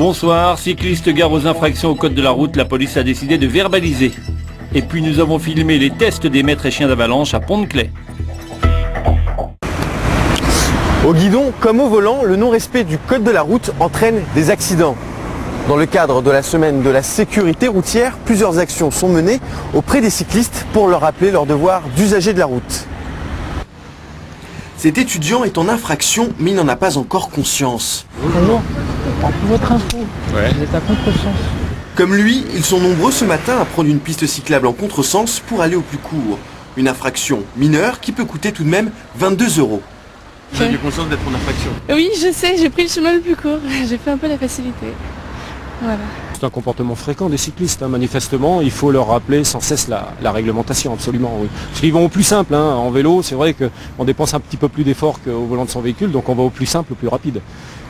Bonsoir, cyclistes gare aux infractions au code de la route, la police a décidé de verbaliser. Et puis nous avons filmé les tests des maîtres et chiens d'avalanche à Pont-de-Claix. Au guidon comme au volant, le non-respect du code de la route entraîne des accidents. Dans le cadre de la semaine de la sécurité routière, plusieurs actions sont menées auprès des cyclistes pour leur rappeler leur devoir d'usager de la route. Cet étudiant est en infraction, mais il n'en a pas encore conscience. Bonjour, pour votre info, vous êtes à contresens. Comme lui, ils sont nombreux ce matin à prendre une piste cyclable en contresens pour aller au plus court. Une infraction mineure qui peut coûter tout de même 22 €. Vous avez conscience d'être en infraction? Oui, je sais, j'ai pris le chemin le plus court. J'ai fait un peu la facilité. Voilà. C'est un comportement fréquent des cyclistes, manifestement, il faut leur rappeler sans cesse la réglementation, absolument, oui. Parce qu'ils vont au plus simple, en vélo, c'est vrai qu'on dépense un petit peu plus d'efforts qu'au volant de son véhicule, donc on va au plus simple, au plus rapide.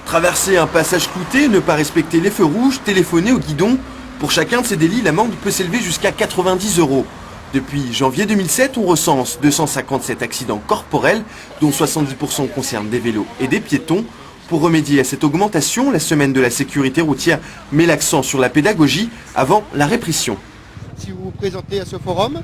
Traverser un passage clouté, ne pas respecter les feux rouges, téléphoner au guidon, pour chacun de ces délits, l'amende peut s'élever jusqu'à 90 €. Depuis janvier 2007, on recense 257 accidents corporels, dont 70% concernent des vélos et des piétons. Pour remédier à cette augmentation, la semaine de la sécurité routière met l'accent sur la pédagogie avant la répression. Si vous vous présentez à ce forum,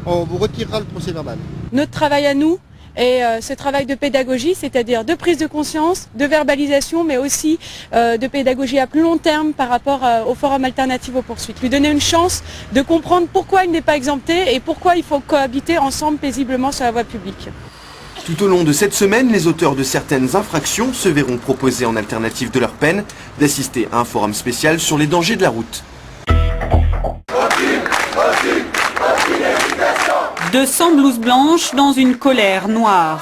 on vous retirera le procès-verbal. Notre travail à nous est ce travail de pédagogie, c'est-à-dire de prise de conscience, de verbalisation, mais aussi de pédagogie à plus long terme par rapport au forum alternatif aux poursuites. Lui donner une chance de comprendre pourquoi il n'est pas exempté et pourquoi il faut cohabiter ensemble paisiblement sur la voie publique. Tout au long de cette semaine, les auteurs de certaines infractions se verront proposer en alternative de leur peine d'assister à un forum spécial sur les dangers de la route. 200 blouses blanches dans une colère noire.